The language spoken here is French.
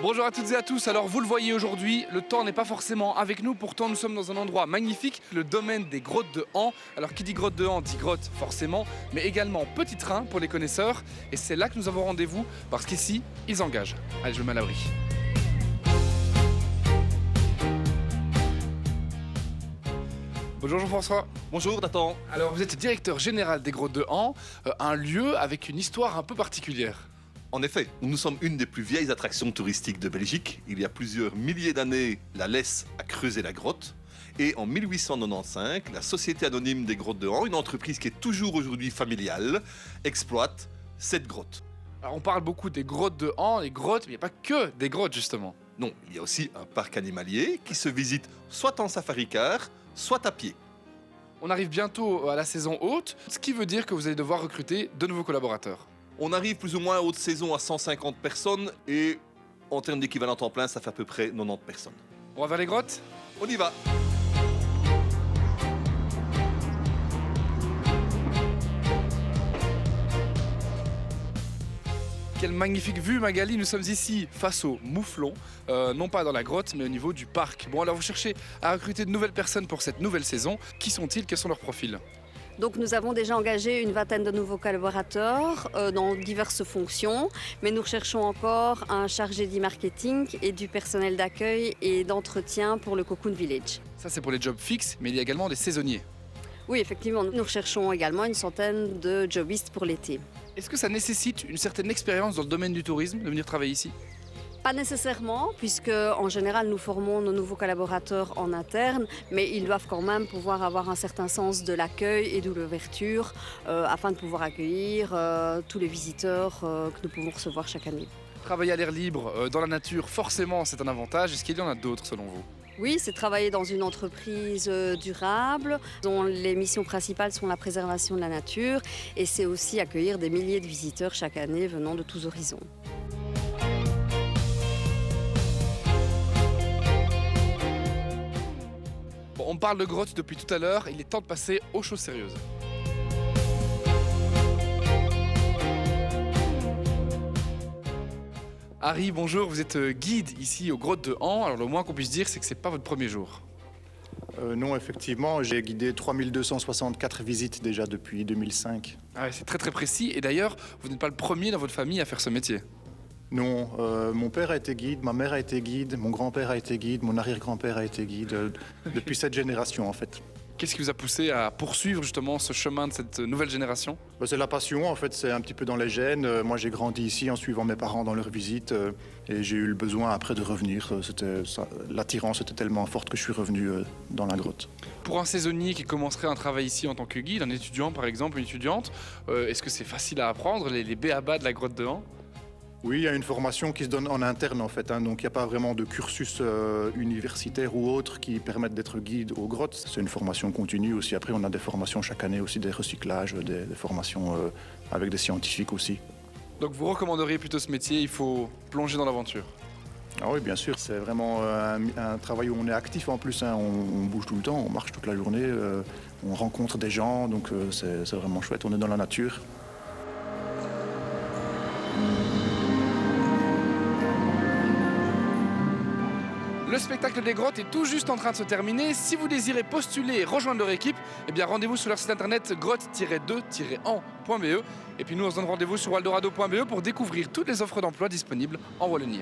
Bonjour à toutes et à tous, alors vous le voyez aujourd'hui, le temps n'est pas forcément avec nous, pourtant nous sommes dans un endroit magnifique, le domaine des grottes de Han. Alors qui dit grotte de Han dit grotte forcément, mais également petit train pour les connaisseurs, et c'est là que nous avons rendez-vous, parce qu'ici, ils engagent. Allez, je me mets à l'abri. Bonjour Jean-François. Bonjour Nathan. Alors vous êtes directeur général des grottes de Han, un lieu avec une histoire un peu particulière. En effet, nous sommes une des plus vieilles attractions touristiques de Belgique. Il y a plusieurs milliers d'années, la Lesse a creusé la grotte. Et en 1895, la Société Anonyme des Grottes de Han, une entreprise qui est toujours aujourd'hui familiale, exploite cette grotte. Alors on parle beaucoup des grottes de Han, les grottes, mais il n'y a pas que des grottes justement. Non, il y a aussi un parc animalier qui se visite soit en safari-car, soit à pied. On arrive bientôt à la saison haute, ce qui veut dire que vous allez devoir recruter de nouveaux collaborateurs. On arrive plus ou moins à haute saison à 150 personnes et en termes d'équivalent temps plein, ça fait à peu près 90 personnes. On va vers les grottes ? On y va. Quelle magnifique vue Magali, nous sommes ici face au Mouflon, non pas dans la grotte mais au niveau du parc. Bon alors vous cherchez à recruter de nouvelles personnes pour cette nouvelle saison. Qui sont-ils ? Quels sont leurs profils ? Donc nous avons déjà engagé une vingtaine de nouveaux collaborateurs dans diverses fonctions, mais nous recherchons encore un chargé d'e-marketing et du personnel d'accueil et d'entretien pour le Cocoon Village. Ça c'est pour les jobs fixes, mais il y a également des saisonniers. Oui, effectivement, nous recherchons également une centaine de jobistes pour l'été. Est-ce que ça nécessite une certaine expérience dans le domaine du tourisme de venir travailler ici ? Pas nécessairement, puisque en général nous formons nos nouveaux collaborateurs en interne, mais ils doivent quand même pouvoir avoir un certain sens de l'accueil et de l'ouverture afin de pouvoir accueillir tous les visiteurs que nous pouvons recevoir chaque année. Travailler à l'air libre, dans la nature, forcément c'est un avantage. Est-ce qu'il y en a d'autres selon vous ? Oui, c'est travailler dans une entreprise durable dont les missions principales sont la préservation de la nature et c'est aussi accueillir des milliers de visiteurs chaque année venant de tous horizons. Bon, on parle de grottes depuis tout à l'heure, il est temps de passer aux choses sérieuses. Harry, bonjour, vous êtes guide ici aux grottes de Han. Alors le moins qu'on puisse dire, c'est que c'est pas votre premier jour. Non, effectivement, j'ai guidé 3264 visites déjà depuis 2005. Ah ouais, c'est très très précis. Et d'ailleurs, vous n'êtes pas le premier dans votre famille à faire ce métier. Non, mon père a été guide, ma mère a été guide, mon grand-père a été guide, mon arrière-grand-père a été guide, depuis cette génération en fait. Qu'est-ce qui vous a poussé à poursuivre justement ce chemin de cette nouvelle génération ? C'est la passion, en fait, c'est un petit peu dans les gènes. Moi, j'ai grandi ici en suivant mes parents dans leurs visites et j'ai eu le besoin après de revenir. L'attirance était tellement forte que je suis revenu dans la grotte. Pour un saisonnier qui commencerait un travail ici en tant que guide, un étudiant par exemple, une étudiante, est-ce que c'est facile à apprendre, les b.a.-ba de la grotte de Han ? Oui, il y a une formation qui se donne en interne en fait, donc il n'y a pas vraiment de cursus universitaire ou autre qui permettent d'être guide aux grottes. C'est une formation continue aussi. Après, on a des formations chaque année aussi, des recyclages, des formations avec des scientifiques aussi. Donc vous recommanderiez plutôt ce métier, il faut plonger dans l'aventure ? Ah oui, bien sûr, c'est vraiment un travail où on est actif en plus, hein. On bouge tout le temps, on marche toute la journée, on rencontre des gens, donc c'est vraiment chouette, on est dans la nature. Le spectacle des grottes est tout juste en train de se terminer. Si vous désirez postuler et rejoindre leur équipe, eh bien rendez-vous sur leur site internet grotte-2-han.be. Et puis nous on se donne rendez-vous sur waldorado.be pour découvrir toutes les offres d'emploi disponibles en Wallonie.